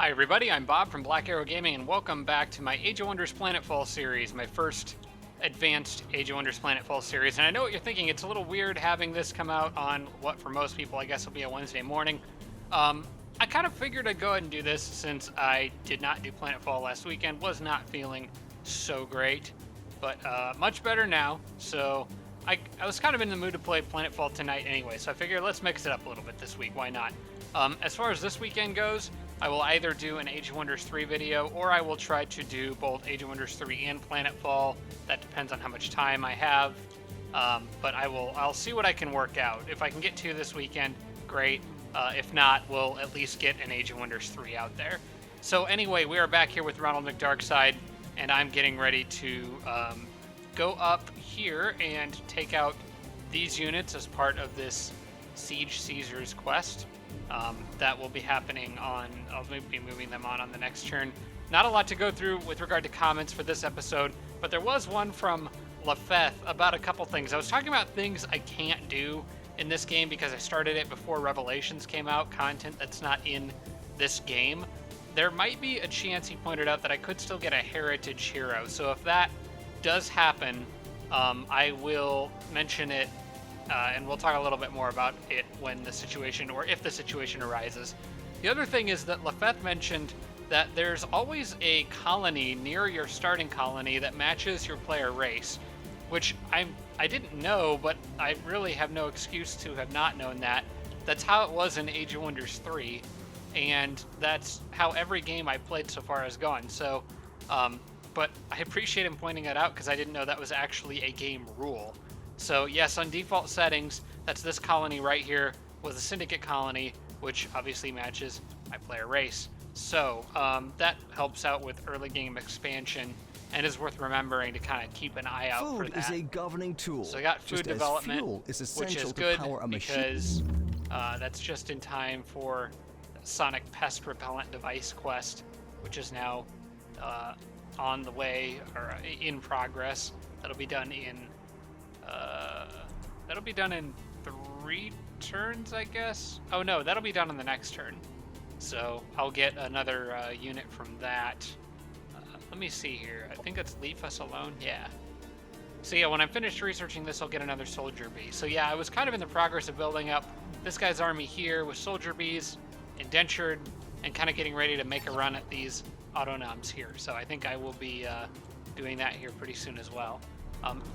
Hi everybody, I'm Bob from Black Arrow Gaming, and welcome back to my Age of Wonders Planetfall series, my first advanced Age of Wonders Planetfall series. And I know what you're thinking, it's a little weird having this come out on what for most people I guess will be a Wednesday morning. I kind of figured I'd go ahead and do this since I did not do Planetfall last weekend, was not feeling so great, but much better now. So I was kind of in the mood to play Planetfall tonight anyway, so I figured let's mix it up a little bit this week, why not? As far as this weekend goes, I will either do an Age of Wonders 3 video, or I will try to do both Age of Wonders 3 and Planetfall. That depends on how much time I have, but I'll see what I can work out. If I can get two this weekend, great. If not, we'll at least get an Age of Wonders 3 out there. So anyway, we are back here with Ronald McDarkside, and I'm getting ready to go up here and take out these units as part of this Siege Caesar's quest. That will be happening on, I'll be moving them on the next turn. Not a lot to go through with regard to comments for this episode, but there was one from Lafeth about a couple things. I was talking about things I can't do in this game because I started it before Revelations came out, content that's not in this game. There might be a chance, he pointed out, that I could still get a heritage hero. So if that does happen, I will mention it. And we'll talk a little bit more about it when the situation, or if the situation arises. The other thing is that Lafeth mentioned that there's always a colony near your starting colony that matches your player race, which I didn't know, but I really have no excuse to have not known that. That's how it was in Age of Wonders 3, and that's how every game I played so far has gone. So, but I appreciate him pointing that out because I didn't know that was actually a game rule. So yes, on default settings, that's this colony right here was a syndicate colony, which obviously matches my player race. So that helps out with early game expansion and is worth remembering to kind of keep an eye out for that. Food is a governing tool. So I got food development, fuel is which is good because that's just in time for Sonic Pest Repellent Device quest, which is now on the way or in progress. That'll be done in 3 turns, I guess. Oh no, that'll be done on the next turn. So I'll get another unit from that. Let me see here. I think it's Leave Us Alone. Yeah. So yeah, when I'm finished researching this, I'll get another soldier bee. So yeah, I was kind of in the progress of building up this guy's army here with soldier bees, indentured, and kind of getting ready to make a run at these autonoms here. So I think I will be doing that here pretty soon as well.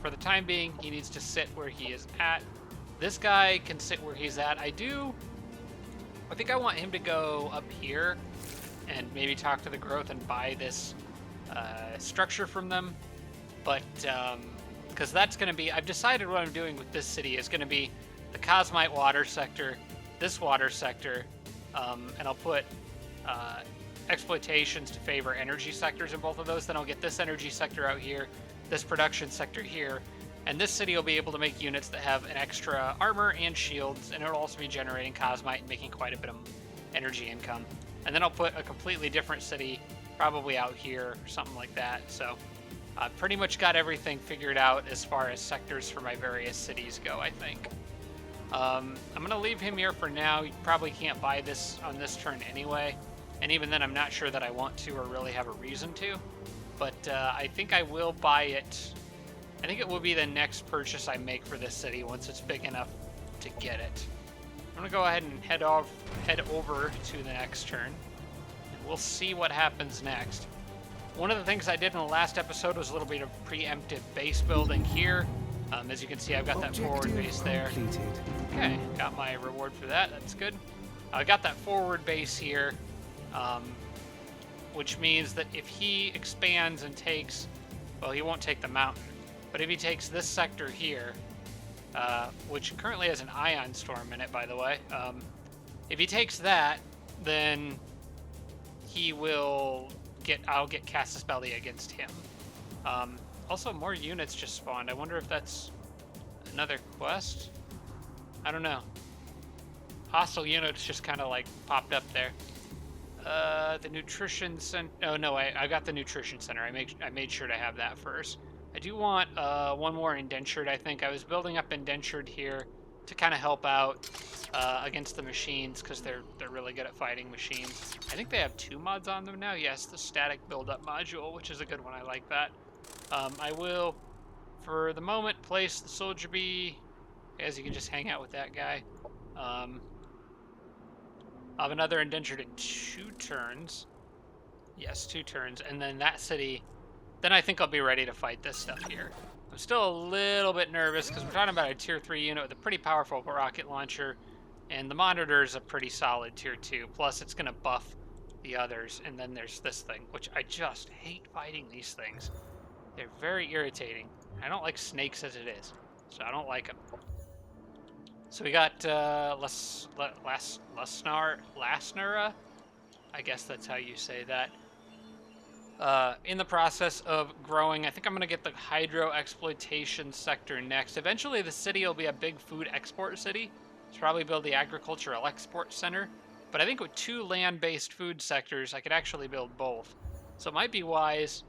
For the time being, he needs to sit where he is at. This guy can sit where he's at. I think I want him to go up here and maybe talk to the growth and buy this structure from them. But, because that's going to be, I've decided what I'm doing with this city is going to be the Cosmite water sector, this water sector, and I'll put exploitations to favor energy sectors in both of those. Then I'll get this energy sector out here, this production sector here, and this city will be able to make units that have an extra armor and shields, and it'll also be generating Cosmite and making quite a bit of energy income. And then I'll put a completely different city probably out here or something like that. So I've pretty much got everything figured out as far as sectors for my various cities go, I think. I'm going to leave him here for now. You probably can't buy this on this turn anyway, and even then I'm not sure that I want to or really have a reason to. But I think I will buy it. I think it will be the next purchase I make for this city once it's big enough to get it. I'm gonna go ahead and head over to the next turn, and we'll see what happens next. One of the things I did in the last episode was a little bit of preemptive base building here. As you can see, I've got that forward base there. Okay, got my reward for that. That's good. I got that forward base here. Which means that if he expands and takes, well, he won't take the mountain, but if he takes this sector here, which currently has an ion storm in it, by the way, if he takes that, then he will I'll get Casus Belli against him. Also, more units just spawned. I wonder if that's another quest? I don't know. Hostile units just kind of like popped up there. The nutrition center. Oh no, I got the nutrition center. I made sure to have that first. I do want one more indentured. I think I was building up indentured here to kind of help out against the machines, because they're really good at fighting machines. I think they have 2 mods on them now. Yes, the static build-up module, which is a good one. I like that. I will, for the moment, place the soldier bee, as you can just hang out with that guy. I'll have another indentured in 2 turns. Yes, 2 turns, and then that city, then I think I'll be ready to fight this stuff here. I'm still a little bit nervous because we're talking about a tier 3 unit with a pretty powerful rocket launcher, and the monitor is a pretty solid tier 2. Plus, it's going to buff the others, and then there's this thing, which I just hate fighting these things. They're very irritating. I don't like snakes as it is, so I don't like them. So we got Lasnara. I guess that's how you say that. In the process of growing, I think I'm going to get the hydro exploitation sector next. Eventually, the city will be a big food export city. It's probably build the agricultural export center. But I think with 2 land-based food sectors, I could actually build both. So it might be wise,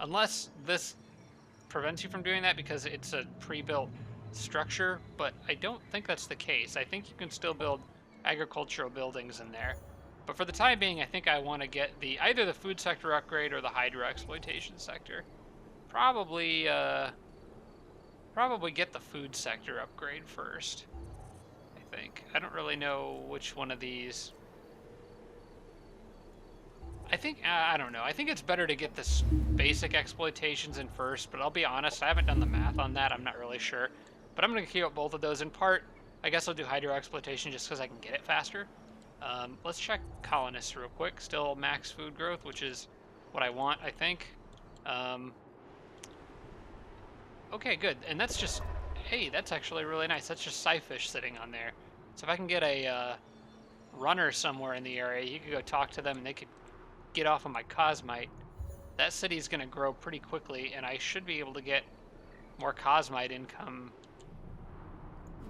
unless this prevents you from doing that because it's a pre-built structure, but I don't think that's the case. I think you can still build agricultural buildings in there. But for the time being, I think I want to get either the food sector upgrade or the hydro exploitation sector. Probably get the food sector upgrade first, I think. I don't really know which one of these. I think, I don't know. I think it's better to get this basic exploitations in first, but I'll be honest, I haven't done the math on that. I'm not really sure. But I'm going to queue up both of those in part. I guess I'll do hydro exploitation just because I can get it faster. Let's check colonists real quick. Still max food growth, which is what I want, I think. Okay, good. And that's just, hey, that's actually really nice. That's just Scyfish sitting on there. So if I can get a runner somewhere in the area, you could go talk to them and they could get off of my Cosmite. That city's going to grow pretty quickly, and I should be able to get more Cosmite income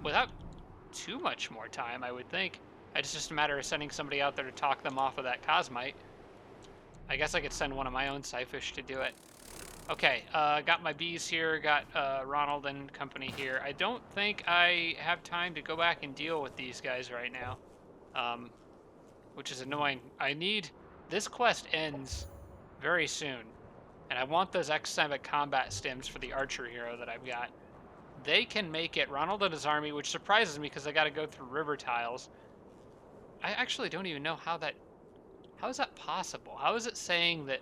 without too much more time, I would think. It's just a matter of sending somebody out there to talk them off of that Cosmite. I guess I could send one of my own Scyfish to do it. Okay, got my bees here, got Ronald and company here. I don't think I have time to go back and deal with these guys right now, which is annoying. This quest ends very soon, and I want those X-Summit combat stims for the archer hero that I've got. They can make it, Ronald and his army, which surprises me because I got to go through river tiles. I actually don't even know how is that possible? How is it saying that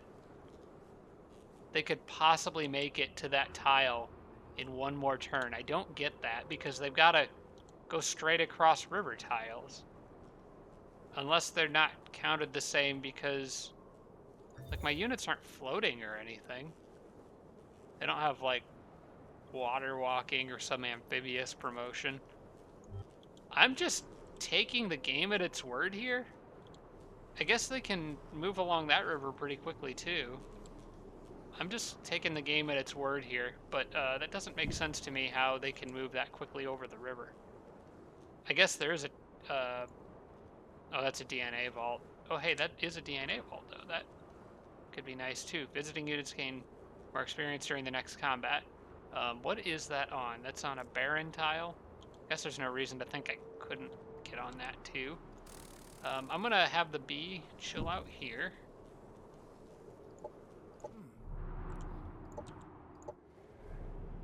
they could possibly make it to that tile in one more turn? I don't get that because they've got to go straight across river tiles. Unless they're not counted the same because, like, my units aren't floating or anything. They don't have, like, water walking or some amphibious promotion. I'm just taking the game at its word here. I guess they can move along that river pretty quickly too. I'm just taking the game at its word here, but that doesn't make sense to me how they can move that quickly over the river. I guess there is a oh, that's a DNA vault. Oh, hey, that is a DNA vault though. That could be nice too. Visiting units gain more experience during the next combat. What is that on? That's on a barren tile. I guess there's no reason to think I couldn't get on that too. I'm gonna have the bee chill out here.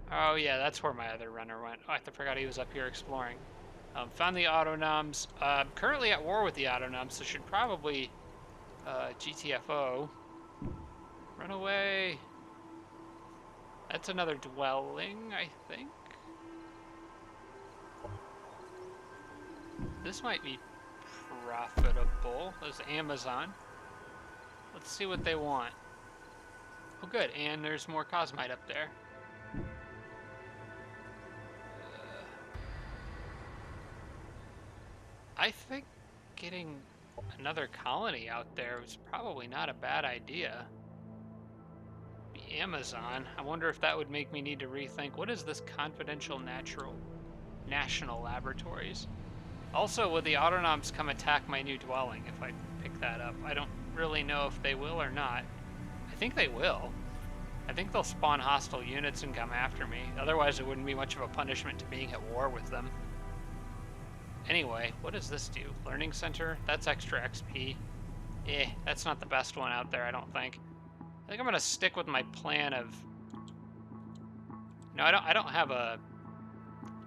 Oh yeah, that's where my other runner went. Oh, I forgot he was up here exploring. Found the autonoms. Currently at war with the autonoms, so should probably GTFO. Run away. That's another dwelling, I think. This might be profitable. There's Amazon. Let's see what they want. Oh good, and there's more Cosmite up there. I think getting another colony out there was probably not a bad idea. The Amazon. I wonder if that would make me need to rethink. What is this confidential national laboratories? Also, would the autonoms come attack my new dwelling if I pick that up? I don't really know if they will or not. I think they will. I think they'll spawn hostile units and come after me. Otherwise, it wouldn't be much of a punishment to being at war with them. Anyway, what does this do? Learning center? That's extra XP. That's not the best one out there, I don't think. I think I'm gonna stick with my plan of... No, I don't have a...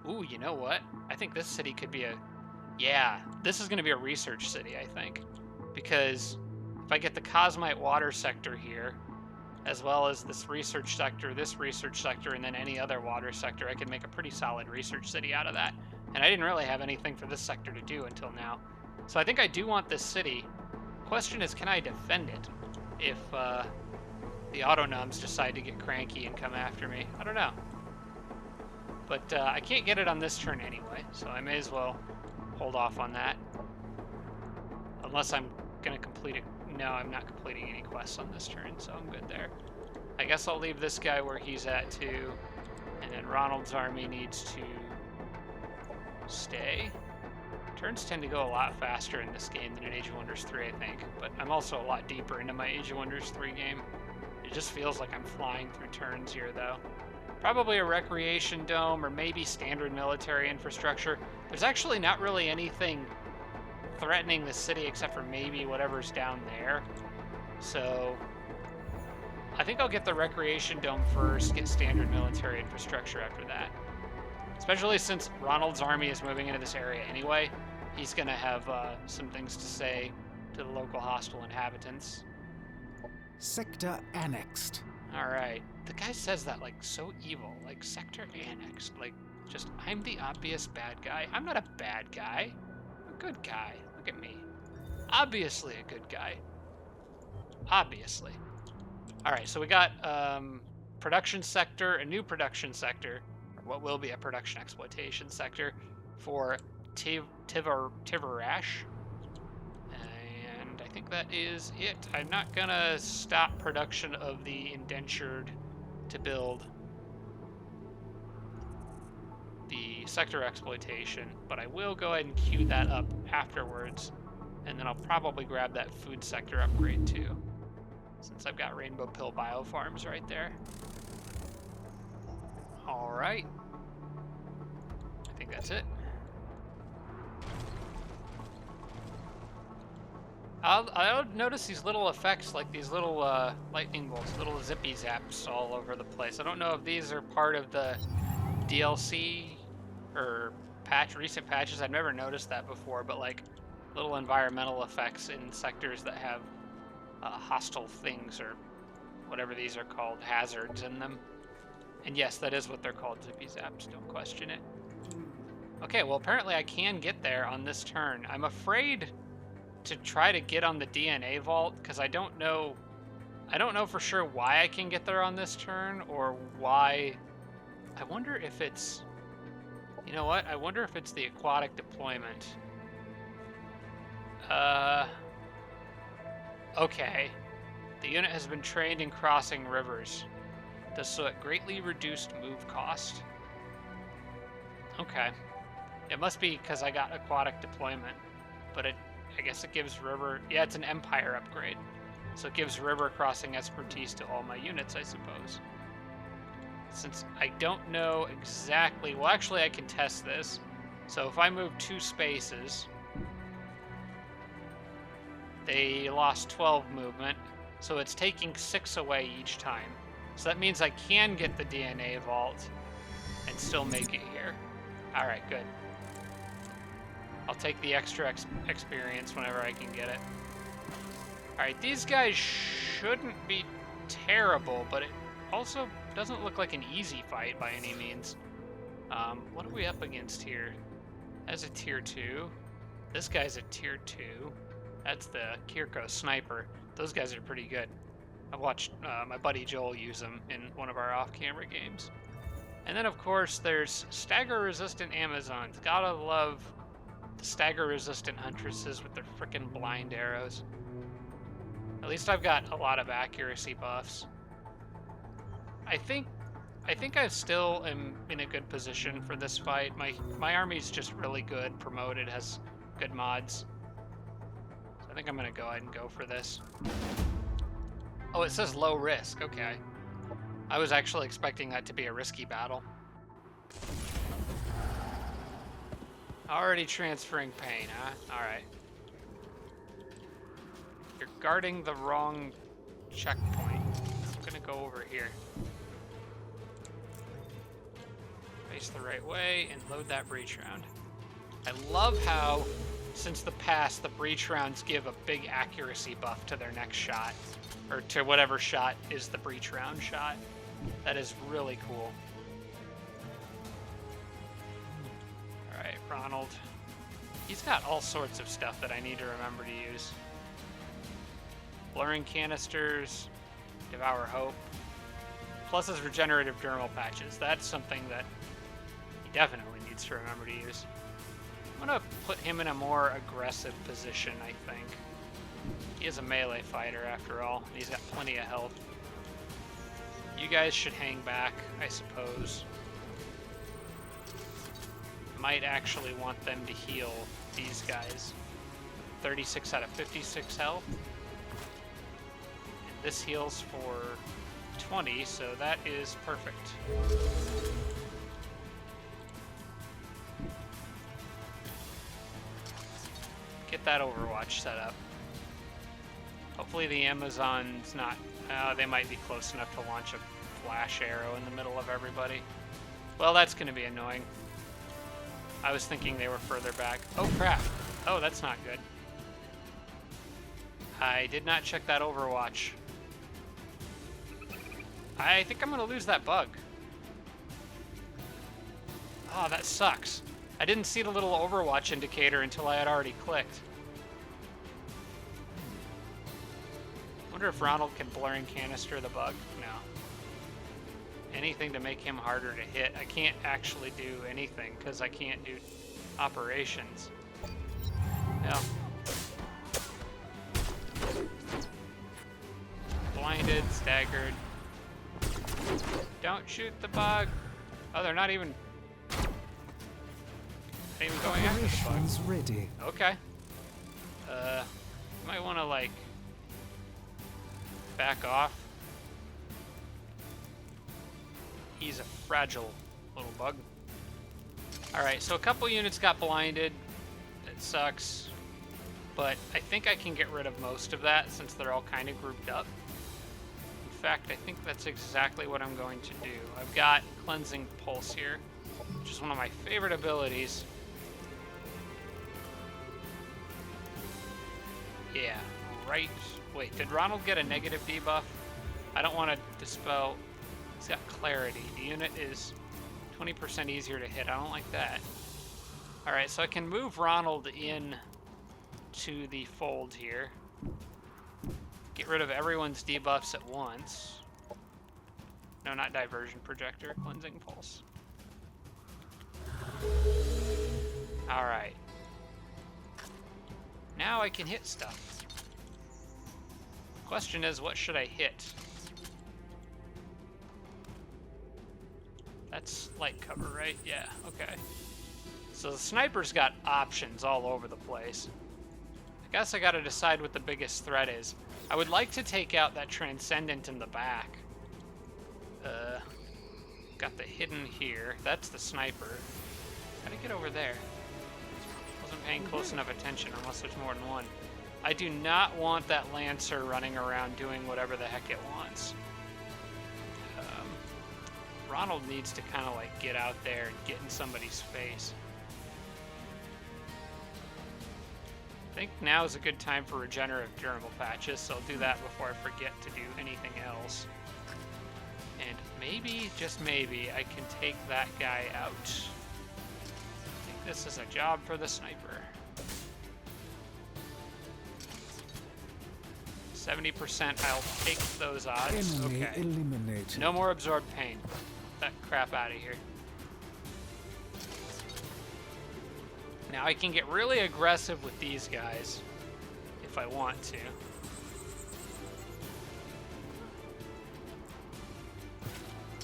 Ooh, you know what? I think this city could be a... Yeah, this is gonna be a research city, I think. Because if I get the Cosmite water sector here, as well as this research sector, and then any other water sector, I could make a pretty solid research city out of that. And I didn't really have anything for this sector to do until now. So I think I do want this city. Question is, can I defend it if the autonoms decide to get cranky and come after me? I don't know. But I can't get it on this turn anyway, so I may as well hold off on that. Unless I'm going to complete it. No, I'm not completing any quests on this turn, so I'm good there. I guess I'll leave this guy where he's at too. And then Ronald's army needs to stay. Turns tend to go a lot faster in this game than in Age of Wonders 3, I think. But I'm also a lot deeper into my Age of Wonders 3 game. It just feels like I'm flying through turns here, though. Probably a recreation dome or maybe standard military infrastructure. There's actually not really anything threatening the city except for maybe whatever's down there. So I think I'll get the recreation dome first, get standard military infrastructure after that. Especially since Ronald's army is moving into this area anyway. He's going to have some things to say to the local hostile inhabitants. Sector annexed. Alright. The guy says that like so evil. Like, sector annexed. Like, just, I'm the obvious bad guy. I'm not a bad guy. I'm a good guy. Look at me. Obviously a good guy. Obviously. Alright, so we got production sector, a new production sector, or what will be a production exploitation sector for Tivarash. And I think that is it. I'm not gonna stop production of the indentured to build the sector exploitation, but I will go ahead and queue that up afterwards, and then I'll probably grab that food sector upgrade too, since I've got Rainbow Pill Biofarms right there. Alright. I think that's it. I'll notice these little effects, like these little lightning bolts, little zippy zaps all over the place. I don't know if these are part of the DLC or recent patches. I've never noticed that before, but like little environmental effects in sectors that have hostile things or whatever these are called, hazards in them. And yes, that is what they're called, zippy zaps, don't question it. Okay, well apparently I can get there on this turn. I'm afraid to try to get on the DNA vault because I don't know for sure why I can get there on this turn or why. I wonder if it's, you know what? I wonder if it's the aquatic deployment. Okay. The unit has been trained in crossing rivers. So it greatly reduced move cost. Okay. It must be because I got aquatic deployment, but I guess it gives river... Yeah, it's an Empire upgrade. So it gives river crossing expertise to all my units, I suppose. Since I don't know exactly... Well, actually, I can test this. So if I move 2 spaces, they lost 12 movement. So it's taking 6 away each time. So that means I can get the DNA vault and still make it here. Alright, good. I'll take the extra experience whenever I can get it. Alright, these guys shouldn't be terrible, but it also doesn't look like an easy fight by any means. What are we up against here? That's a tier 2. This guy's a tier 2. That's the Kirko sniper. Those guys are pretty good. I watched my buddy Joel use them in one of our off-camera games. And then, of course, there's stagger-resistant Amazons. Gotta love the stagger-resistant huntresses with their frickin' blind arrows. At least I've got a lot of accuracy buffs. I think I still am in a good position for this fight. My army's just really good, promoted, has good mods. So I think I'm gonna go ahead and go for this. Oh, it says low risk, okay. I was actually expecting that to be a risky battle. Already transferring pain, huh? Alright. You're guarding the wrong checkpoint. I'm gonna go over here. Face the right way and load that breach round. I love how, since the past, the breach rounds give a big accuracy buff to their next shot. Or to whatever shot is the breach round shot. That is really cool. Alright, Ronald. He's got all sorts of stuff that I need to remember to use. Blurring canisters, Devour Hope, plus his regenerative dermal patches. That's something that he definitely needs to remember to use. I'm gonna put him in a more aggressive position, I think. He is a melee fighter after all, and he's got plenty of health. You guys should hang back, I suppose. Might actually want them to heal these guys. 36 out of 56 health. And this heals for 20, so that is perfect. Get that Overwatch set up. Hopefully the Amazon's not... they might be close enough to launch a flash arrow in the middle of everybody. Well, that's going to be annoying. I was thinking they were further back. Oh, crap. Oh, that's not good. I did not check that Overwatch. I think I'm going to lose that bug. Oh, that sucks. I didn't see the little Overwatch indicator until I had already clicked. Wonder if Ronald can blurring canister the bug? No. Anything to make him harder to hit. I can't actually do anything because I can't do operations. No. Blinded, staggered. Don't shoot the bug. Oh, they're not even going after the bug. Ready. Okay. Might want to like back off. He's a fragile little bug. Alright, so a couple units got blinded. It sucks. But I think I can get rid of most of that since they're all kind of grouped up. In fact, I think that's exactly what I'm going to do. I've got Cleansing Pulse here, which is one of my favorite abilities. Yeah, right. Wait, did Ronald get a negative debuff? I don't want to dispel... He's got Clarity. The unit is 20% easier to hit. I don't like that. Alright, so I can move Ronald in to the fold here. Get rid of everyone's debuffs at once. No, not Diversion Projector. Cleansing Pulse. Alright. Now I can hit stuff. Question is, what should I hit? That's light cover, right? Yeah, okay. So the sniper's got options all over the place. I guess I gotta decide what the biggest threat is. I would like to take out that Transcendent in the back. Got the hidden here. That's the sniper. How'd I get over there? Wasn't paying close enough attention unless there's more than one. I do not want that Lancer running around doing whatever the heck it wants. Ronald needs to kind of like get out there and get in somebody's face. I think now is a good time for regenerative dermal patches, so I'll do that before I forget to do anything else. And maybe, just maybe, I can take that guy out. I think this is a job for the sniper. 70%, I'll take those odds. Enemy Okay. eliminated. No more absorbed pain. That crap out of here. Now I can get really aggressive with these guys if I want to.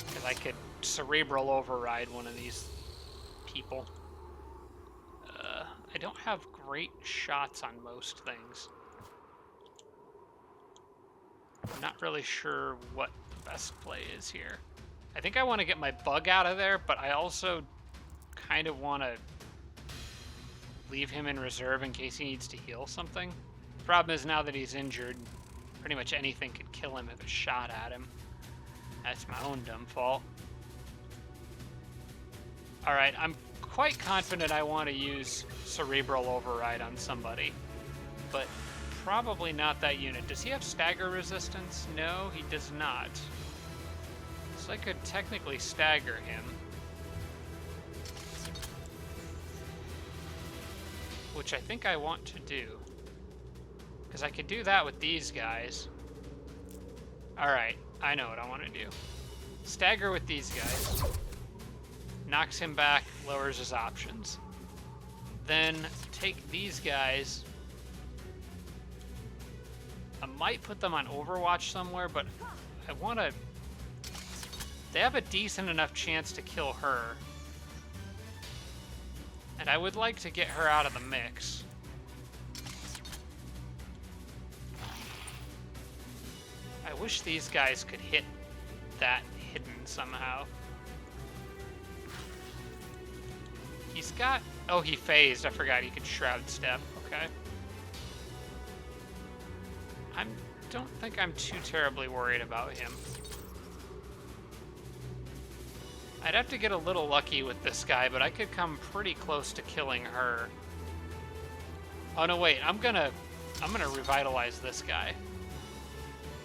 Because I could cerebral override one of these people. I don't have great shots on most things. I'm not really sure what the best play is here. I think I want to get my bug out of there, but I also kind of want to leave him in reserve in case he needs to heal something. Problem is, now that he's injured, pretty much anything could kill him if it shot at him. That's my own dumb fault. Alright, I'm quite confident I want to use Cerebral Override on somebody, but probably not that unit. Does he have stagger resistance? No, he does not. So I could technically stagger him. Which I think I want to do. Because I could do that with these guys. Alright, I know what I want to do. Stagger with these guys. Knocks him back, lowers his options. Then take these guys. I might put them on Overwatch somewhere, but I want to... They have a decent enough chance to kill her. And I would like to get her out of the mix. I wish these guys could hit that hidden somehow. He's got... Oh, he phased. I forgot he could Shroud Step. Okay. I don't think I'm too terribly worried about him. I'd have to get a little lucky with this guy, but I could come pretty close to killing her. Oh no, wait, I'm gonna revitalize this guy.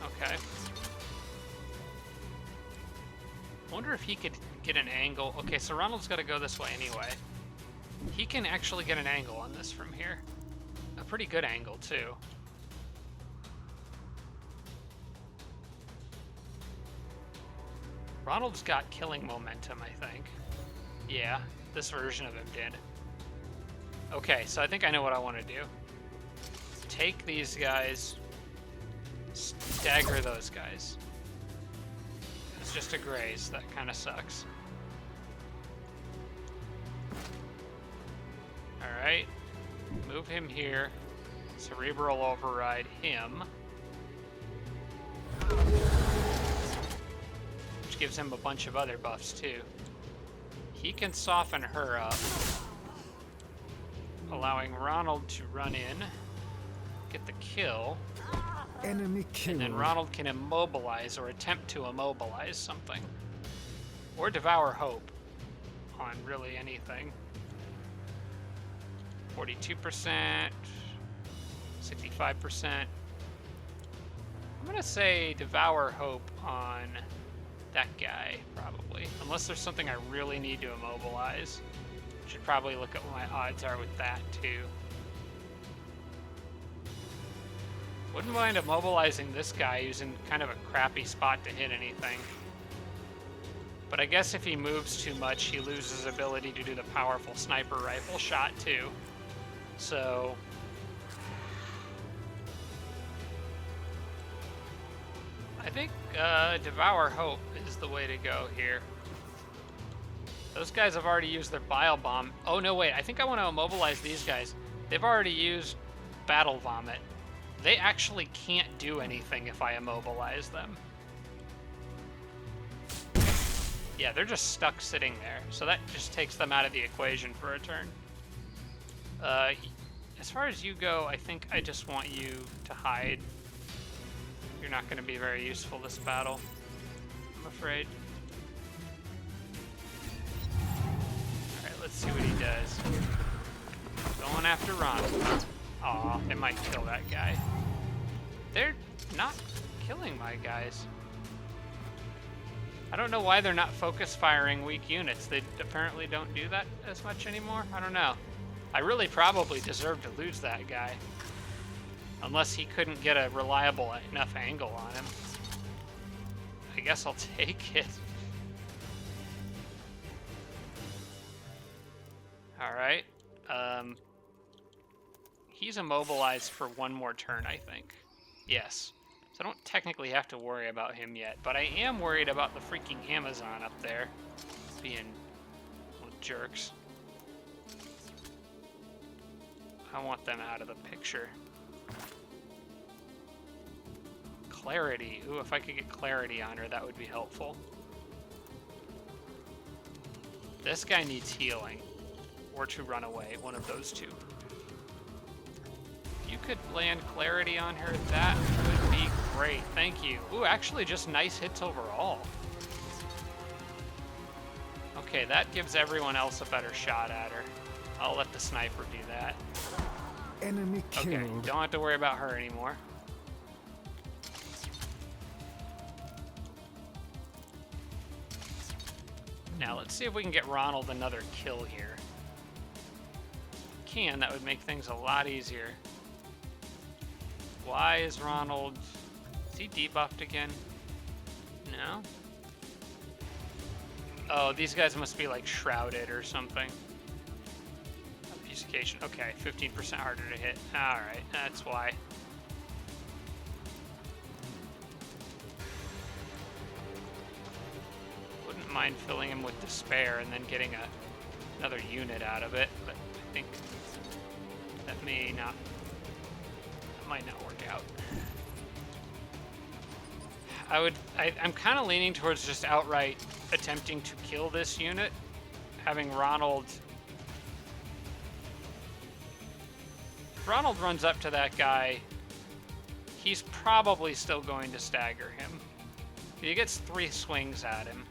Okay. Wonder if he could get an angle. Okay, so Ronald's gotta go this way anyway. He can actually get an angle on this from here. A pretty good angle, too. Ronald's got killing momentum, I think. Yeah, this version of him did. Okay, so I think I know what I want to do. Take these guys, stagger those guys. It's just a graze, that kind of sucks. Alright, move him here. Cerebral Override him. Which gives him a bunch of other buffs too. He can soften her up, allowing Ronald to run in, get the kill, Enemy killed. and then Ronald can immobilize or attempt to immobilize something. Or Devour Hope on really anything. 42%, 65%. I'm gonna say Devour Hope on that guy, probably. Unless there's something I really need to immobilize. Should probably look at what my odds are with that, too. Wouldn't mind immobilizing this guy who's in kind of a crappy spot to hit anything. But I guess if he moves too much, he loses his ability to do the powerful sniper rifle shot, too. So... I think Devour Hope is the way to go here. Those guys have already used their Bile Bomb. Oh, no, wait. I think I want to immobilize these guys. They've already used Battle Vomit. They actually can't do anything if I immobilize them. Yeah, they're just stuck sitting there. So that just takes them out of the equation for a turn. As far as you go, I think I just want you to hide. You're not going to be very useful this battle, I'm afraid. Alright, let's see what he does. Going after Ronald. Aw, they might kill that guy. They're not killing my guys. I don't know why they're not focus firing weak units. They apparently don't do that as much anymore. I don't know. I really probably deserve to lose that guy. Unless he couldn't get a reliable enough angle on him. I guess I'll take it. Alright. He's immobilized for one more turn, I think. Yes. So I don't technically have to worry about him yet. But I am worried about the freaking Amazon up there being little jerks. I want them out of the picture. Clarity. Ooh, if I could get clarity on her, that would be helpful. This guy needs healing. Or to run away. One of those two. could land clarity on her, that would be great. Thank you. Ooh, actually just nice hits overall. Okay, that gives everyone else a better shot at her. I'll let the sniper do that. Enemy killed. Okay, don't have to worry about her anymore. Now let's see if we can get Ronald another kill here. If we can, that would make things a lot easier. Why is Ronald... Is he debuffed again? No? Oh, these guys must be like shrouded or something. Obfuscation. Okay, 15% harder to hit. Alright, that's why. Wouldn't mind filling him with despair and then getting another unit out of it, but I think that might not work out. I'm kind of leaning towards just outright attempting to kill this unit, having Ronald. If Ronald runs up to that guy, he's probably still going to stagger him. He gets 3 swings at him,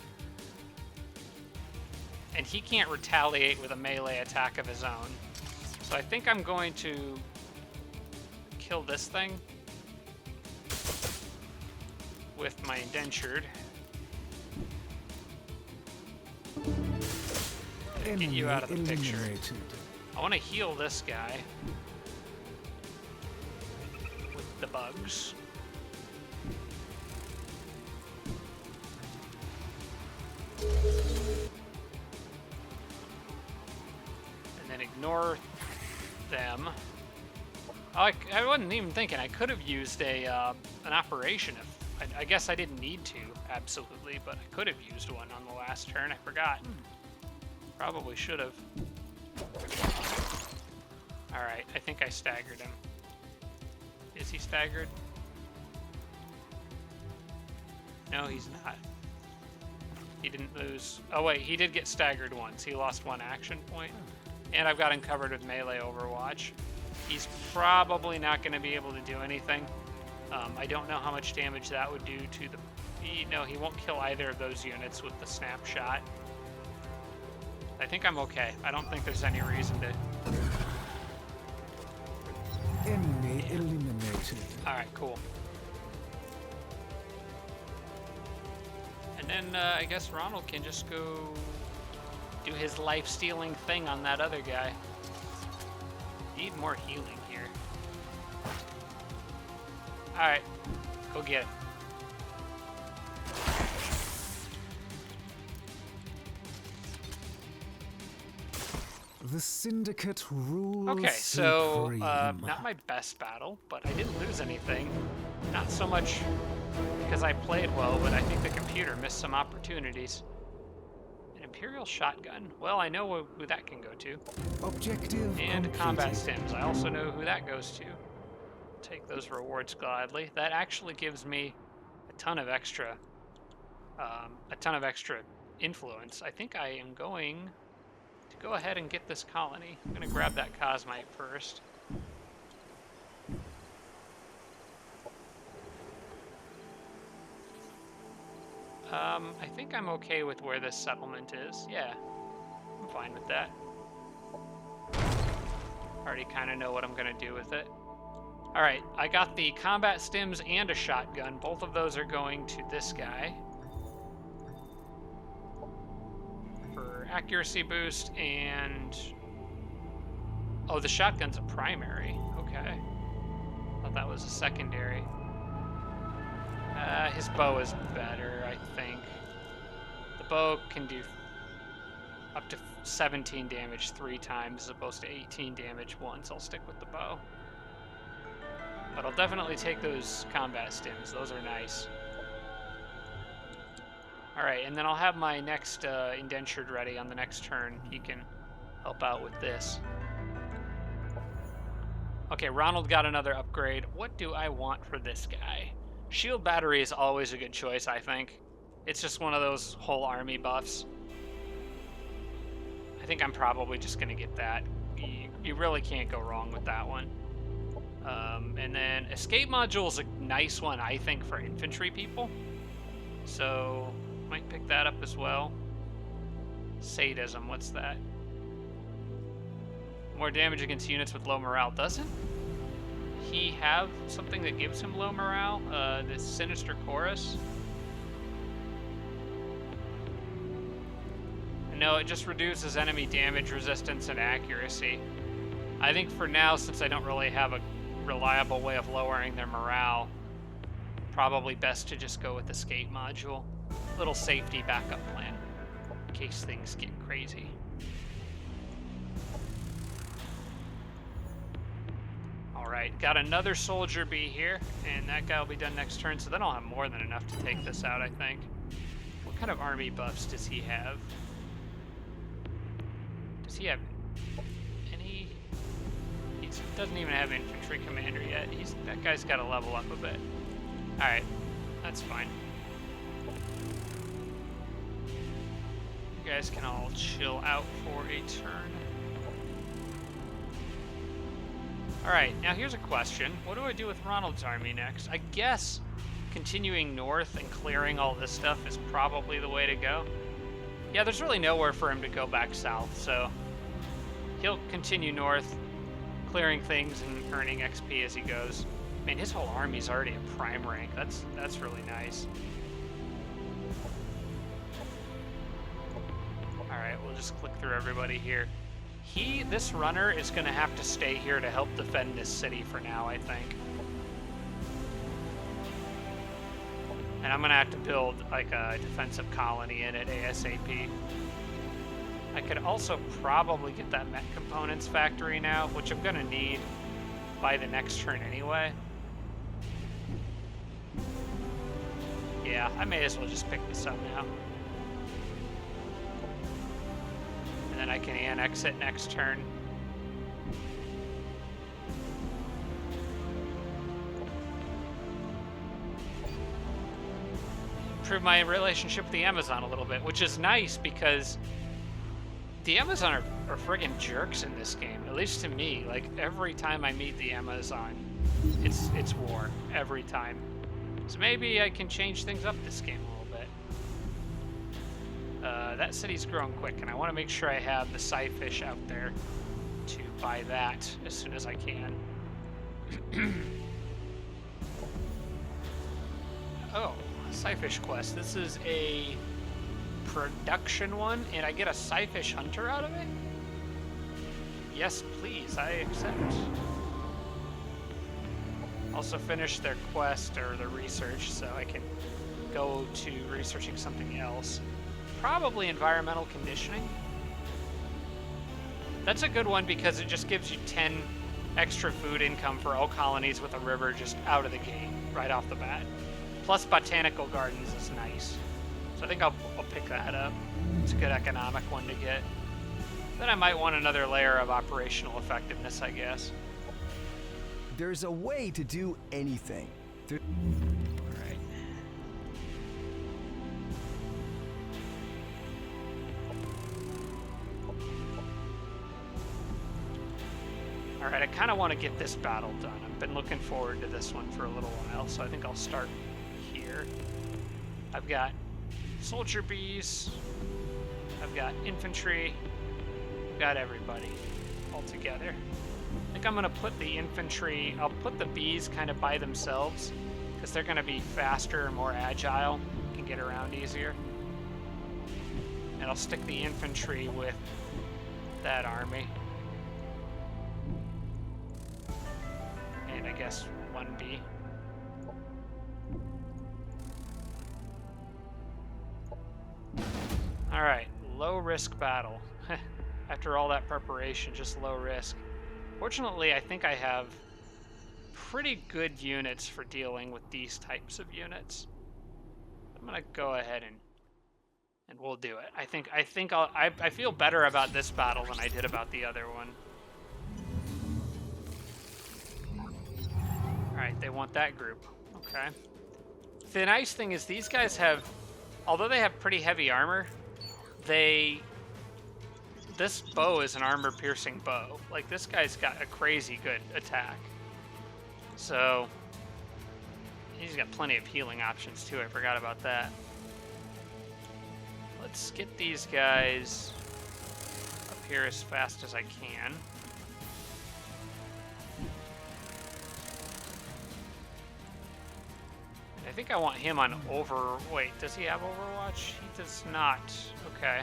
and he can't retaliate with a melee attack of his own. So I think I'm going to kill this thing with my indentured. Get you out of the picture. I want to heal this guy with the bugs. And then ignore them. Oh, I wasn't even thinking. I could have used an operation. I guess I didn't need to, absolutely, but I could have used one on the last turn. I forgot. Probably should have. Alright, I think I staggered him. Is he staggered? No, he's not. He didn't lose. Oh, wait, he did get staggered once. He lost 1 action point. And I've got him covered with melee overwatch. He's probably not going to be able to do anything. I don't know how much damage that would do to the... No, he won't kill either of those units with the snapshot. I think I'm okay. I don't think there's any reason to... Enemy eliminated. Alright, cool. And then I guess Ronald can just go do his life-stealing thing on that other guy. Need more healing here. Alright, go get it. The Syndicate rules. Okay, so supreme. not my best battle, but I didn't lose anything. Not so much because I played well, but I think the computer missed some opportunities. An Imperial shotgun. Well, I know who that can go to. Objective And completed. combat stims. I also know who that goes to. Take those rewards gladly. That actually gives me a ton of extra influence. I think I am going to go ahead and get this colony. I'm going to grab that Cosmite first. I think I'm okay with where this settlement is. Yeah, I'm fine with that. Already kind of know what I'm going to do with it. Alright, I got the combat stims and a shotgun. Both of those are going to this guy for accuracy boost, and... Oh, the shotgun's a primary. Okay. Thought that was a secondary. His bow is better, I think. The bow can do up to 17 damage 3 times as opposed to 18 damage once. I'll stick with the bow. But I'll definitely take those combat stims. Those are nice. Alright, and then I'll have my next indentured ready on the next turn. He can help out with this. Okay, Ronald got another upgrade. What do I want for this guy? Shield battery is always a good choice, I think. It's just one of those whole army buffs. I think I'm probably just going to get that. You really can't go wrong with that one. And then escape module is a nice one, I think, for infantry people. So might pick that up as well. Sadism, what's that? More damage against units with low morale. Doesn't he have something that gives him low morale? This Sinister Chorus? No, it just reduces enemy damage resistance and accuracy. I think for now, since I don't really have a reliable way of lowering their morale, probably best to just go with escape module. Little safety backup plan in case things get crazy. Alright, got another soldier bee here, and that guy will be done next turn, so then I'll have more than enough to take this out, I think. What kind of army buffs does he have? Does he have any? He doesn't even have infantry commander yet. That guy's got to level up a bit. Alright, that's fine. You guys can all chill out for a turn. Alright, now here's a question. What do I do with Ronald's army next? I guess continuing north and clearing all this stuff is probably the way to go. Yeah, there's really nowhere for him to go back south, so he'll continue north, clearing things and earning XP as he goes. Man, his whole army's already at prime rank. That's really nice. Alright, we'll just click through everybody here. This runner is going to have to stay here to help defend this city for now, I think. And I'm going to have to build like a defensive colony in it ASAP. I could also probably get that mech components factory now, which I'm going to need by the next turn anyway. Yeah, I may as well just pick this up now. And then I can annex it next turn. Improve my relationship with the Amazon a little bit, which is nice because the Amazon are friggin' jerks in this game, at least to me. Like, every time I meet the Amazon, it's war, every time. So maybe I can change things up this game a little bit. That city's growing quick, and I want to make sure I have the Scyfish out there to buy that as soon as I can. Oh, Scyfish quest. This is a production one, and I get a Scyfish hunter out of it? Yes, please, I accept. Also finish their quest or their research, so I can go to researching something else. Probably environmental conditioning. That's a good one because it just gives you 10 extra food income for all colonies with a river just out of the gate, right off the bat. Plus botanical gardens is nice. So I think I'll pick that up. It's a good economic one to get. Then I might want another layer of operational effectiveness, I guess. There's a way to do anything. Alright. Alright, I kind of want to get this battle done. I've been looking forward to this one for a little while, so I think I'll start here. I've got soldier bees, I've got infantry, I've got everybody all together. I think I'm going to put the infantry, I'll put the bees kind of by themselves, because they're going to be faster and more agile, can get around easier. And I'll stick the infantry with that army. And I guess one bee. Alright, low risk battle. After all that preparation, just low risk. Fortunately, I think I have pretty good units for dealing with these types of units. I'm gonna go ahead and we'll do it. I feel better about this battle than I did about the other one. Alright, they want that group. Okay. The nice thing is these guys have, although they have pretty heavy armor, this bow is an armor-piercing bow. Like, this guy's got a crazy good attack. So he's got plenty of healing options too. I forgot about that. Let's get these guys up here as fast as I can. I think I want him on Wait, does he have Overwatch? He does not. Okay.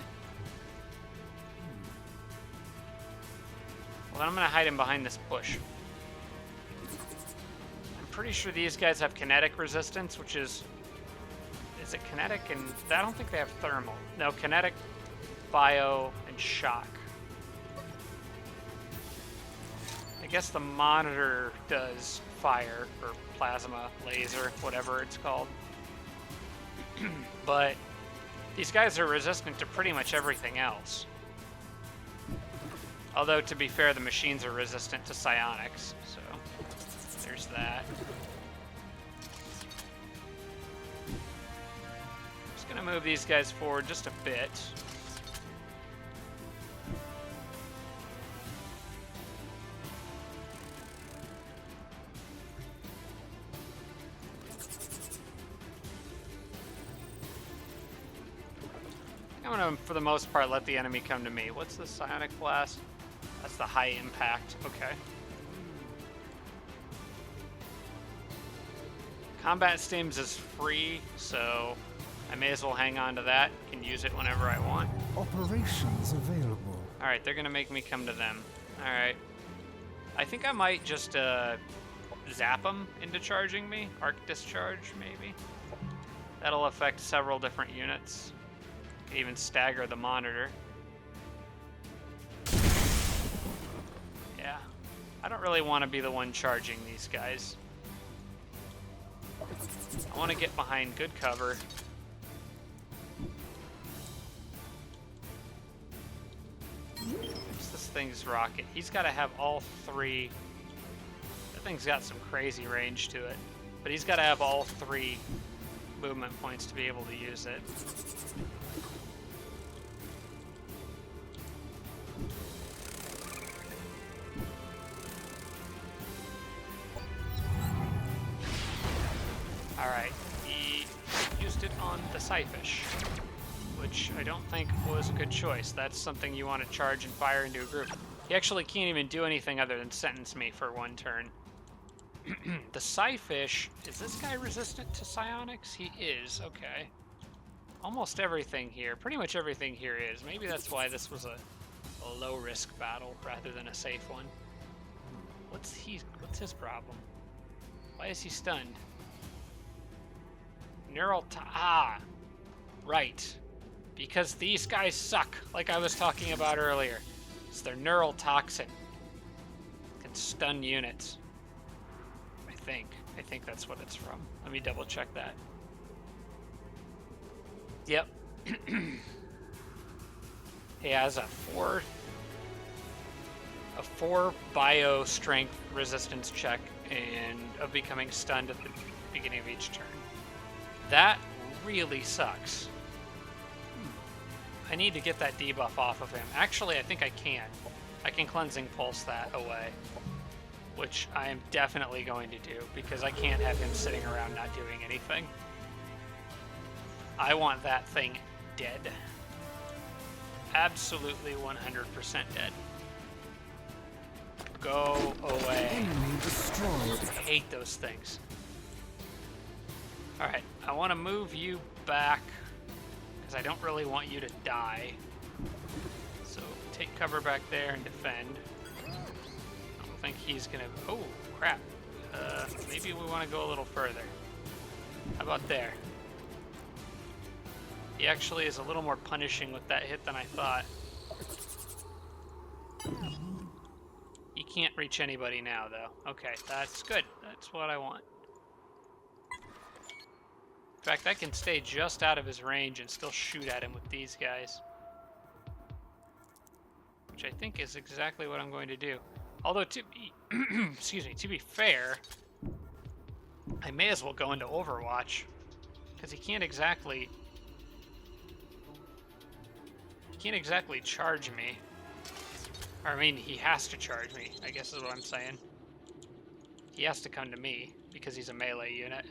Well, then I'm going to hide him behind this bush. I'm pretty sure these guys have kinetic resistance, which is... Is it kinetic? And I don't think they have thermal. No, kinetic, bio, and shock. I guess the monitor does fire, or plasma, laser, whatever it's called. But these guys are resistant to pretty much everything else. Although, to be fair, the machines are resistant to psionics, so there's that. Just gonna move these guys forward just a bit. I'm gonna, for the most part, let the enemy come to me. What's the psionic blast? That's the high impact. Okay. Combat stims is free, so I may as well hang on to that. Can use it whenever I want. Operations available. Alright, they're gonna make me come to them. Alright. I think I might just zap them into charging me. Arc discharge, maybe. That'll affect several different units. Could even stagger the monitor. Yeah. I don't really want to be the one charging these guys. I want to get behind good cover. What's this thing's rocket? He's got to have all three. That thing's got some crazy range to it. But he's got to have all three movement points to be able to use it. Alright, he used it on the Psyfish, which I don't think was a good choice. That's something you want to charge and fire into a group. He actually can't even do anything other than sentence me for one turn. The Psyfish, is this guy resistant to psionics? He is, okay. Almost everything here, pretty much everything here is. Maybe that's why this was a low-risk battle rather than a safe one. What's his problem? Why is he stunned? Right. Because these guys suck, like I was talking about earlier. It's their neural toxin. Can stun units. I think that's what it's from. Let me double check that. Yep. He has a 4 bio strength resistance check and of becoming stunned at the beginning of each turn. That really sucks. I need to get that debuff off of him. Actually, I think I can. I can Cleansing Pulse that away, which I am definitely going to do because I can't have him sitting around not doing anything. I want that thing dead. Absolutely 100% dead. Go away. Enemy destroyed. I hate those things. Alright, I want to move you back because I don't really want you to die. So take cover back there and defend. I don't think he's gonna... Oh, crap. Maybe we want to go a little further. How about there? He actually is a little more punishing with that hit than I thought. He can't reach anybody now, though. Okay, that's good. That's what I want. In fact, I can stay just out of his range and still shoot at him with these guys. Which I think is exactly what I'm going to do. Although, to be, excuse me, to be fair, I may as well go into Overwatch. Because he can't exactly charge me. Or, I mean, he has to charge me, I guess is what I'm saying. He has to come to me because he's a melee unit.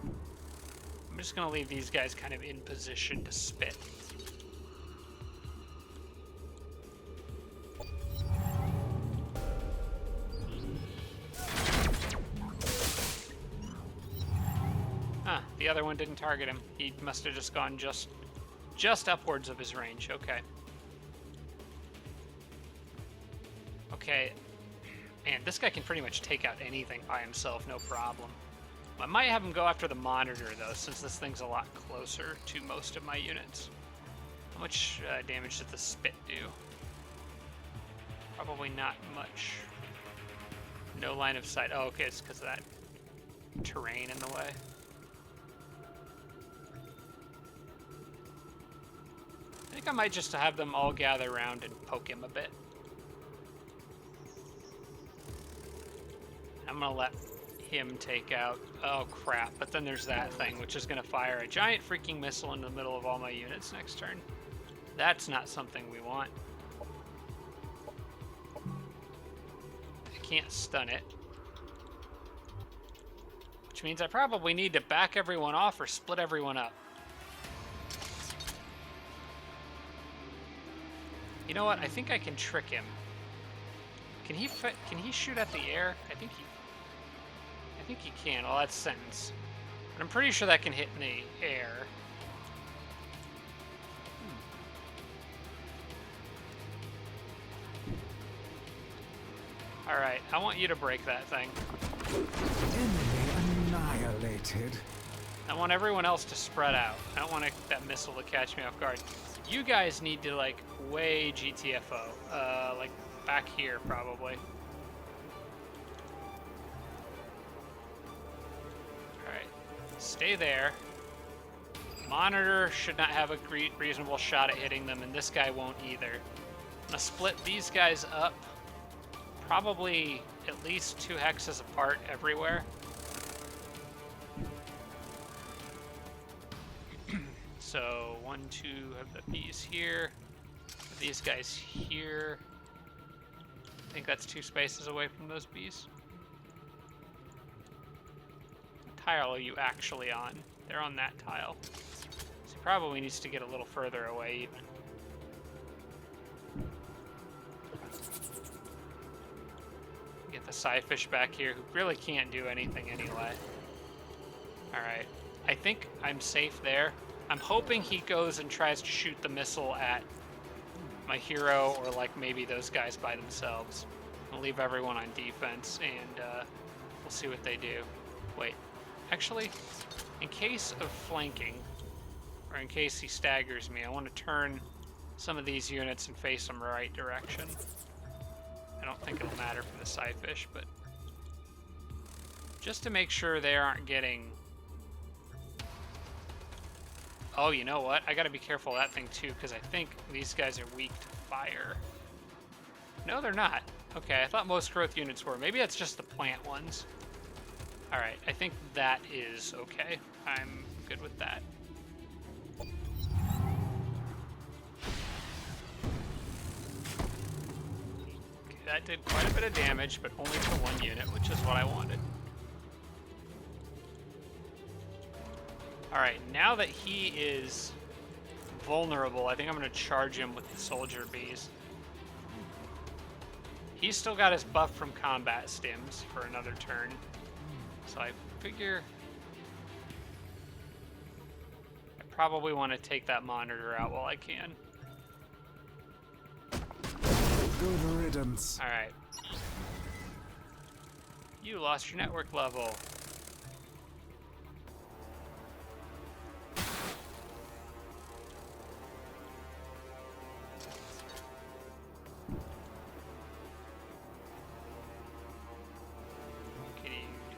I'm just gonna leave these guys kind of in position to spit. Huh, the other one didn't target him. He must have just gone just upwards of his range. Okay. Okay. Man, this guy can pretty much take out anything by himself, no problem. I might have him go after the monitor, though, since this thing's a lot closer to most of my units. How much damage did the spit do? Probably not much. No line of sight. Oh, okay, it's because of that terrain in the way. I think I might just have them all gather around and poke him a bit. I'm gonna let him take out... Oh, crap. But then there's that thing, which is gonna fire a giant freaking missile in the middle of all my units next turn. That's not something we want. I can't stun it. Which means I probably need to back everyone off or split everyone up. You know what? I think I can trick him. Can he shoot at the air? I think he can. Well, that's sentence. But I'm pretty sure that can hit in the air. Alright, I want you to break that thing. Enemy annihilated. I want everyone else to spread out. I don't want that missile to catch me off guard. You guys need to, like, way GTFO. Like, back here, probably. Alright. Stay there. Monitor should not have a reasonable shot at hitting them, and this guy won't either. I'm gonna split these guys up. Probably at least 2 hexes apart everywhere. So 1, 2 of the bees here. These guys here. I think that's 2 spaces away from those bees. What tile are you actually on? They're on that tile. So he probably needs to get a little further away even. Get the Psyfish back here, who really can't do anything anyway. Alright. I think I'm safe there. I'm hoping he goes and tries to shoot the missile at my hero, or like maybe those guys by themselves. I'll leave everyone on defense, and we'll see what they do. Wait, actually, in case of flanking, or in case he staggers me, I want to turn some of these units and face them right direction. I don't think it'll matter for the Psyfish, but just to make sure they aren't getting... Oh, you know what? I gotta be careful of that thing too, because I think these guys are weak to fire. No, they're not. Okay, I thought most growth units were. Maybe that's just the plant ones. Alright, I think that is okay. I'm good with that. Okay, that did quite a bit of damage, but only to 1 unit, which is what I wanted. Alright, now that he is vulnerable, I think I'm going to charge him with the soldier bees. He's still got his buff from combat stims for another turn. So I figure I probably want to take that monitor out while I can. Good riddance. Alright. You lost your network level.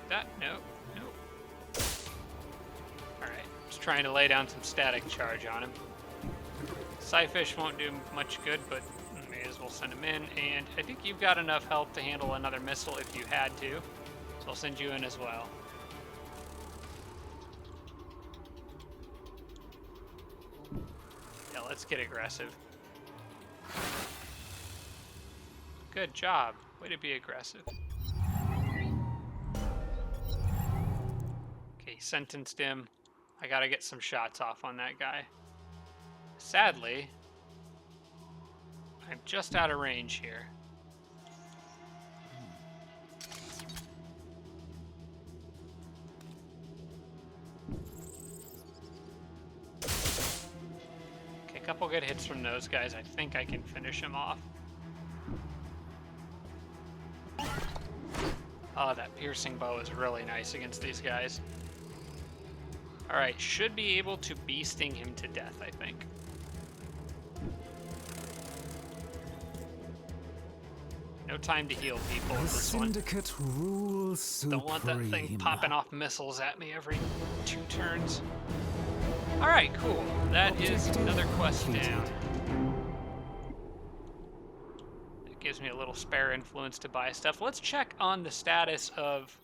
That? No. Nope. Alright. Just trying to lay down some static charge on him. Psyfish won't do much good, but may as well send him in. And I think you've got enough health to handle another missile if you had to. So I'll send you in as well. Yeah, let's get aggressive. Good job. Way to be aggressive. Okay, sentenced him. I gotta get some shots off on that guy. Sadly, I'm just out of range here. Okay, a couple good hits from those guys. I think I can finish him off. Oh, that piercing bow is really nice against these guys. Alright, should be able to bee sting him to death, I think. No time to heal people with The this one. syndicate rules supreme. Don't want that thing popping off missiles at me every 2 turns. Alright, cool. That is another quest down. It gives me a little spare influence to buy stuff. Let's check on the status of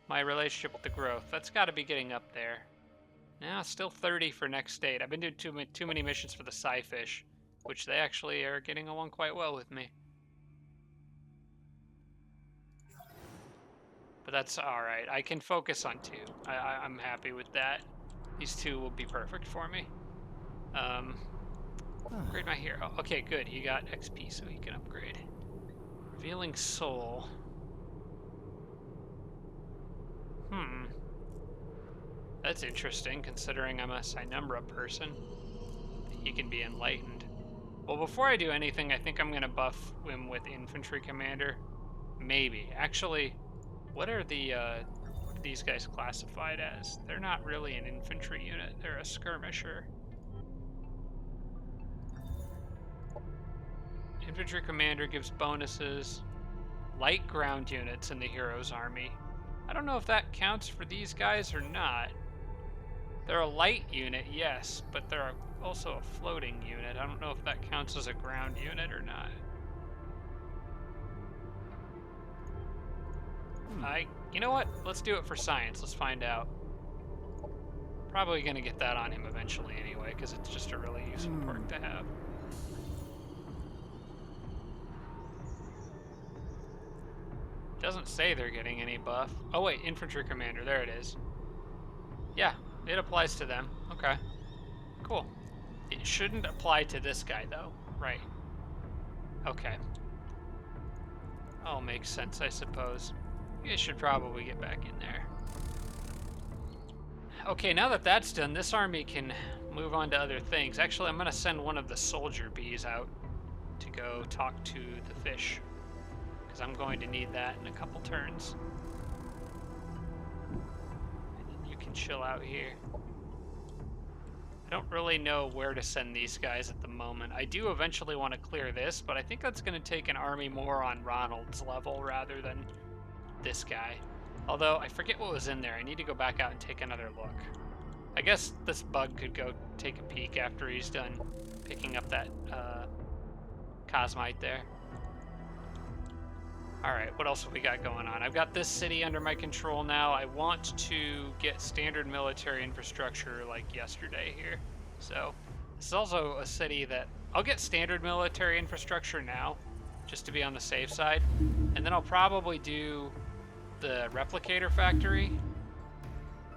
my relationship with the growth. That's got to be getting up there. Now, still 30 for next state. I've been doing too many missions for the Psyfish, which they actually are getting along quite well with me. But that's alright. I can focus on 2. I'm happy with that. These 2 will be perfect for me. Upgrade my hero. Okay, good. He got XP, so he can upgrade. Revealing Soul. That's interesting, considering I'm a Sinumbra person. He can be enlightened. Well, before I do anything, I think I'm going to buff him with Infantry Commander. Maybe. Actually, what are these guys classified as? They're not really an infantry unit. They're a skirmisher. Infantry Commander gives bonuses. Light ground units in the hero's army. I don't know if that counts for these guys or not. They're a light unit, yes, but they're also a floating unit. I don't know if that counts as a ground unit or not. You know what? Let's do it for science. Let's find out. Probably going to get that on him eventually anyway, because it's just a really useful perk to have. Doesn't say they're getting any buff. Oh wait, Infantry Commander, there it is. Yeah, it applies to them. Okay, cool. It shouldn't apply to this guy though, right? Okay. All makes sense, I suppose. It should probably get back in there. Okay, now that that's done, this army can move on to other things. Actually, I'm gonna send one of the soldier bees out to go talk to the fish, because I'm going to need that in a couple turns. And then you can chill out here. I don't really know where to send these guys at the moment. I do eventually want to clear this, but I think that's going to take an army more on Ronald's level rather than this guy. Although, I forget what was in there. I need to go back out and take another look. I guess this bug could go take a peek after he's done picking up that Cosmite there. Alright, what else have we got going on? I've got this city under my control now. I want to get standard military infrastructure like yesterday here. So, this is also a city that... I'll get standard military infrastructure now, just to be on the safe side. And then I'll probably do the replicator factory,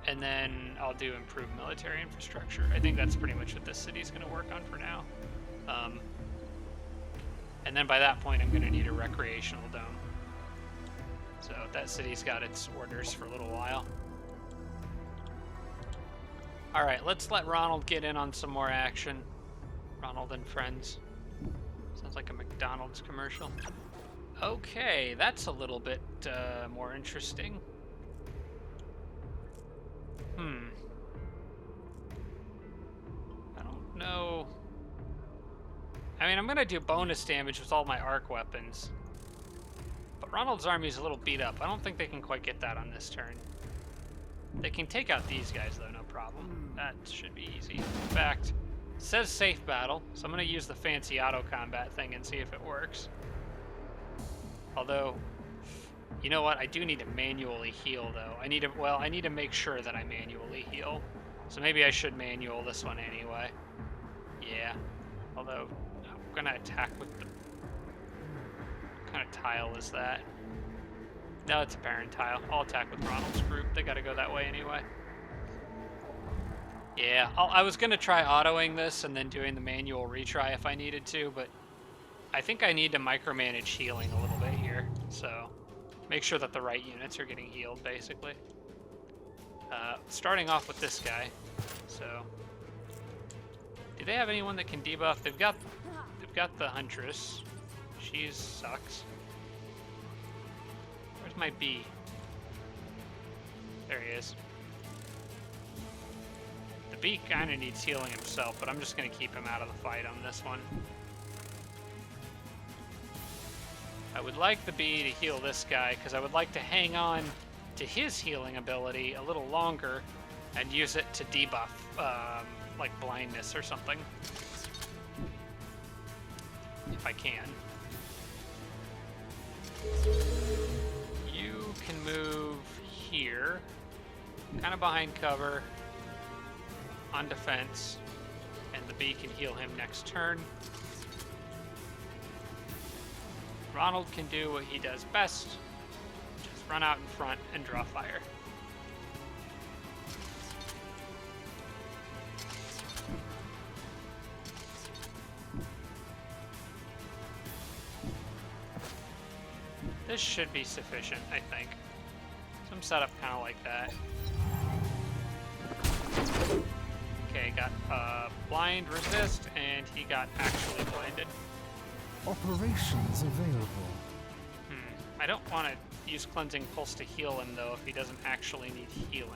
and then I'll do improved military infrastructure. I think that's pretty much what this city's going to work on for now. And then by that point, I'm going to need a recreational dome. So that city's got its orders for a little while. Alright, let's let Ronald get in on some more action. Ronald and Friends. Sounds like a McDonald's commercial. Okay, that's a little bit more interesting. I don't know. I mean, I'm going to do bonus damage with all my arc weapons. But Ronald's army is a little beat up. I don't think they can quite get that on this turn. They can take out these guys, though, no problem. That should be easy. In fact, it says safe battle, so I'm going to use the fancy auto combat thing and see if it works. Although, you know what? I do need to manually heal, though. I need to make sure that I manually heal. So maybe I should manual this one anyway. Yeah. Although, I'm going to attack with the... What kind of tile is that? No, it's a parent tile. I'll attack with Ronald's group. They gotta go that way anyway. Yeah, I was gonna try autoing this and then doing the manual retry if I needed to, but I think I need to micromanage healing a little bit here. So make sure that the right units are getting healed, basically. Starting off with this guy. So, do they have anyone that can debuff? They've got the Huntress. She sucks. Where's my bee? There he is. The bee kind of needs healing himself, but I'm just going to keep him out of the fight on this one. I would like the bee to heal this guy, because I would like to hang on to his healing ability a little longer and use it to debuff, like blindness or something. If I can. You can move here, kind of behind cover, on defense, and the bee can heal him next turn. Ronald can do what he does best, just run out in front and draw fire. This should be sufficient, I think. Some setup kind of like that. Okay, got blind resist, and he got actually blinded. Operations available. I don't want to use Cleansing Pulse to heal him, though, if he doesn't actually need healing.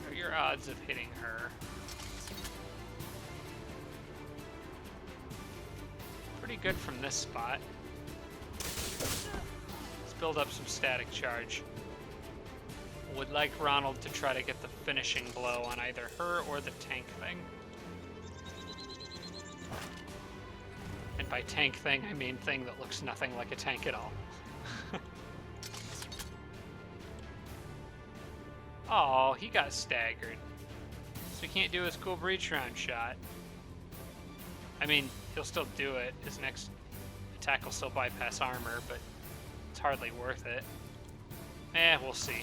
What are your odds of hitting her? Pretty good from this spot. Let's build up some static charge. Would like Ronald to try to get the finishing blow on either her or the tank thing. And by tank thing, I mean thing that looks nothing like a tank at all. Oh, he got staggered. So he can't do his cool breach round shot. I mean, he'll still do it. His next attack will still bypass armor, but it's hardly worth it. We'll see.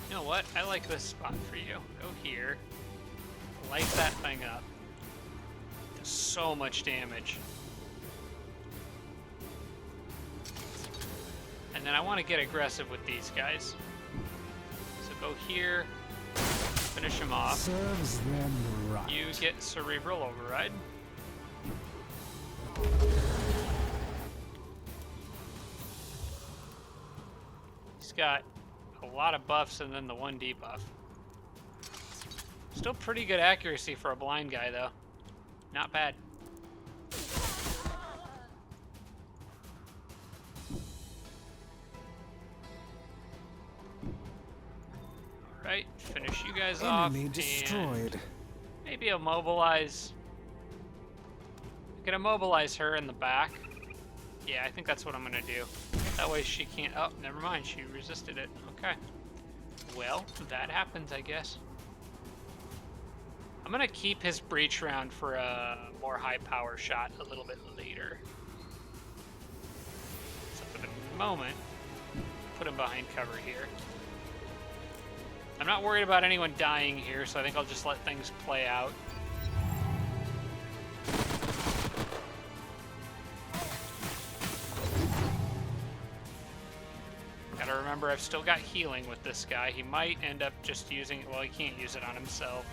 You know what? I like this spot for you. Go here. Light that thing up. Does so much damage. And then I want to get aggressive with these guys. So go here. Finish him off. Serves them right. You get Cerebral Override. He's got a lot of buffs and then the one debuff. Still pretty good accuracy for a blind guy, though. Not bad. Alright, finish you guys off. Enemy destroyed. Maybe immobilize. I'm gonna immobilize her in the back. Yeah, I think that's what I'm gonna do. That way she can't. Oh, never mind. She resisted it. Okay. Well, that happens, I guess. I'm gonna keep his breach round for a more high power shot a little bit later. So for the moment, put him behind cover here. I'm not worried about anyone dying here, so I think I'll just let things play out. Gotta remember, I've still got healing with this guy. He might end up just using it. Well, he can't use it on himself.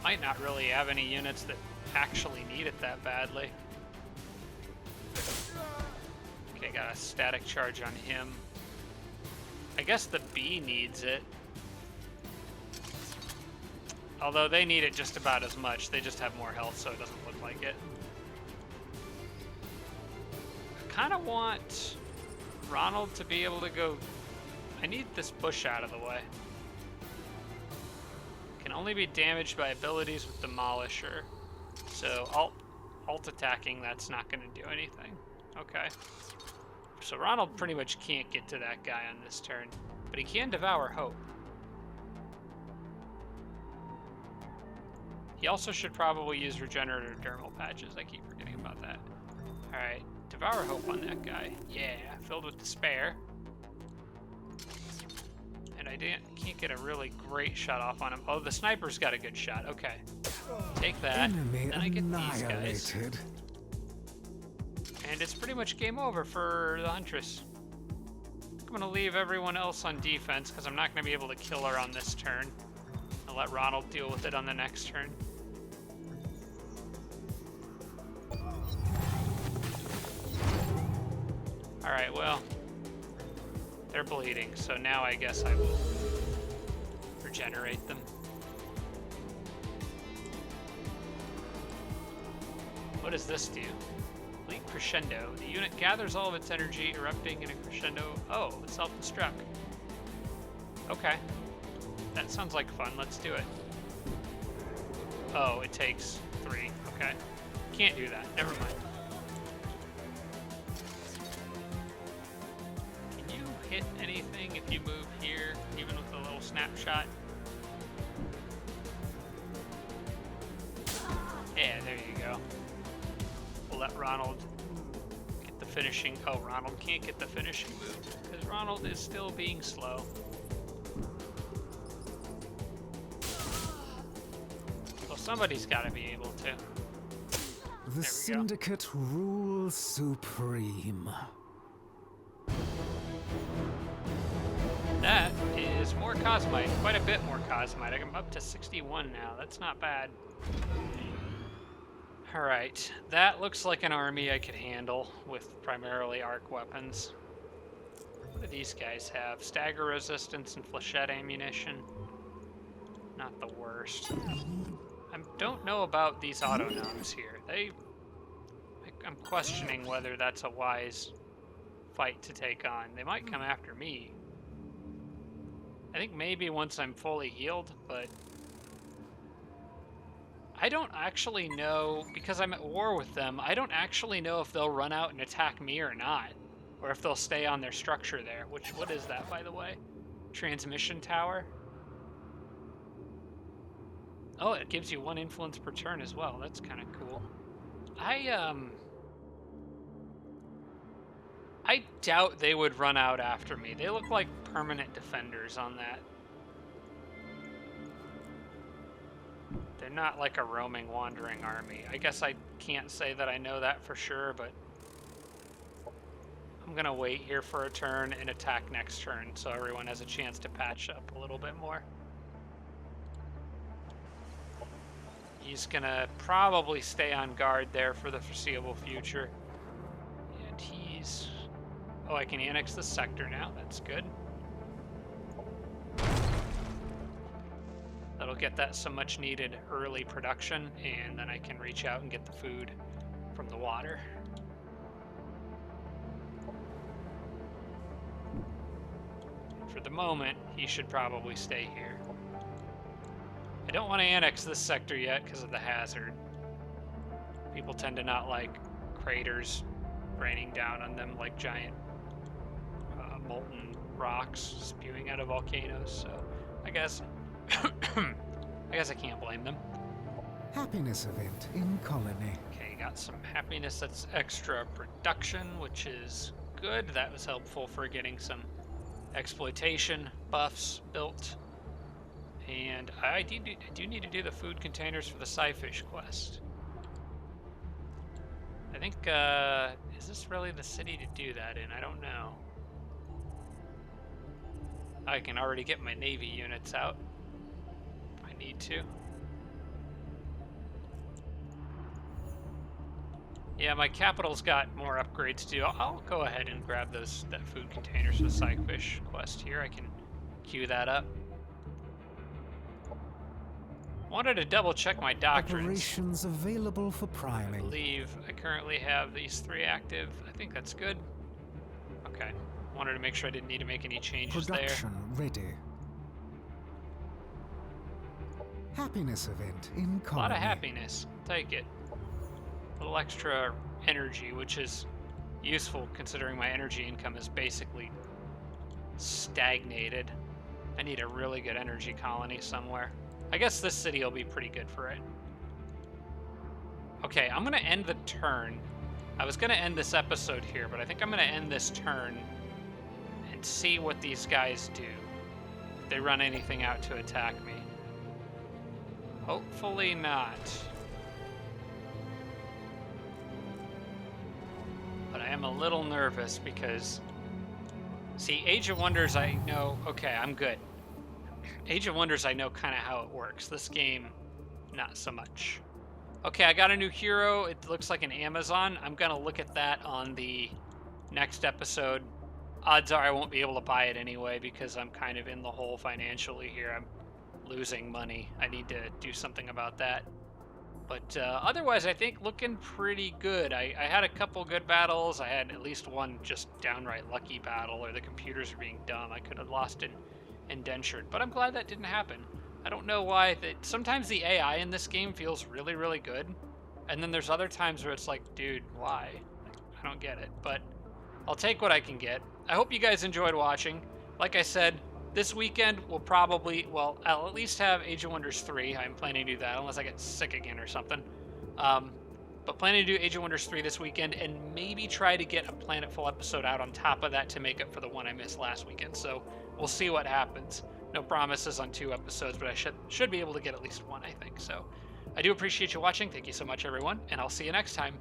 Might not really have any units that actually need it that badly. Okay, got a static charge on him. I guess the bee needs it. Although they need it just about as much. They just have more health, so it doesn't look like it. I kind of want Ronald to be able to go... I need this bush out of the way. Can only be damaged by abilities with Demolisher. So I'll alt attacking, that's not going to do anything. Okay. So Ronald pretty much can't get to that guy on this turn, but he can devour hope. He also should probably use regenerative dermal patches. I keep forgetting about that. Alright, devour hope on that guy. Yeah, filled with despair. And I can't get a really great shot off on him. Oh, the sniper's got a good shot. Okay. Take that. Enemy Then I get these guys. annihilated. And it's pretty much game over for the Huntress. I'm going to leave everyone else on defense because I'm not going to be able to kill her on this turn. I'll let Ronald deal with it on the next turn. Alright, well, they're bleeding, so now I guess I will regenerate them. What does this do? Complete crescendo. The unit gathers all of its energy, erupting in a crescendo. Oh, self-destruct. Okay. That sounds like fun. Let's do it. Oh, it takes 3. Okay. Can't do that. Never mind. Can you hit anything if you move here, even with a little snapshot? Yeah, there you go. We'll let Ronald get the finishing. Oh, Ronald can't get the finishing move because Ronald is still being slow. Well, somebody's got to be able to. The Syndicate rules supreme. That is more Cosmite, quite a bit more Cosmite. I'm up to 61 now. That's not bad. Alright, that looks like an army I could handle with primarily arc weapons. What do these guys have? Stagger resistance and flechette ammunition. Not the worst. I don't know about these autonomes here. I'm questioning whether that's a wise fight to take on. They might come after me. I think maybe once I'm fully healed, but I don't actually know, because I'm at war with them, I don't actually know if they'll run out and attack me or not, or if they'll stay on their structure there. What is that, by the way? Transmission tower? Oh, it gives you 1 influence per turn as well. That's kind of cool. I doubt they would run out after me. They look like permanent defenders on that. They're not like a roaming, wandering army. I guess I can't say that I know that for sure, but I'm gonna wait here for a turn and attack next turn so everyone has a chance to patch up a little bit more. He's gonna probably stay on guard there for the foreseeable future. And he's... Oh, I can annex the sector now. That's good. That'll get that some much needed early production, and then I can reach out and get the food from the water. For the moment, he should probably stay here. I don't want to annex this sector yet because of the hazard. People tend to not like craters raining down on them like giant molten rocks spewing out of volcanoes, so I guess I can't blame them. Happiness event in colony. Okay, got some happiness. That's extra production, which is good. That was helpful for getting some exploitation buffs built. And I do need to do the food containers for the Scyfish quest. I think, is this really the city to do that in? I don't know. I can already get my Navy units out if I need to. Yeah, my capital's got more upgrades to do. I'll go ahead and grab that food containers for the Scyfish quest here. I can queue that up. Wanted to double check my doctrines. Operations available for I priming. believe I currently have these 3 active. I think that's good. Okay. Wanted to make sure I didn't need to make any changes Production ready. Happiness event in colony. there. A lot of happiness. Take it. A little extra energy, which is useful considering my energy income is basically stagnated. I need a really good energy colony somewhere. I guess this city will be pretty good for it. Okay, I'm gonna end the turn. I was gonna end this episode here, but I think I'm gonna end this turn and see what these guys do. If they run anything out to attack me. Hopefully not. But I am a little nervous because, see, Age of Wonders, I know, okay, I'm good. Age of Wonders, I know kind of how it works. This game, not so much. Okay, I got a new hero. It looks like an Amazon. I'm going to look at that on the next episode. Odds are I won't be able to buy it anyway because I'm kind of in the hole financially here. I'm losing money. I need to do something about that. But otherwise, I think looking pretty good. I had a couple good battles. I had at least one just downright lucky battle, or the computers are being dumb. I could have lost an indentured, but I'm glad that didn't happen. I don't know why. Sometimes the AI in this game feels really, really good, and then there's other times where it's like, dude, why? Like, I don't get it, but I'll take what I can get. I hope you guys enjoyed watching. Like I said, this weekend we'll probably, well, I'll at least have Age of Wonders 3. I'm planning to do that unless I get sick again or something. But planning to do Age of Wonders 3 this weekend and maybe try to get a Planetfall episode out on top of that to make up for the one I missed last weekend. So we'll see what happens. No promises on 2 episodes, but I should be able to get at least one, I think. So I do appreciate you watching. Thank you so much, everyone, and I'll see you next time.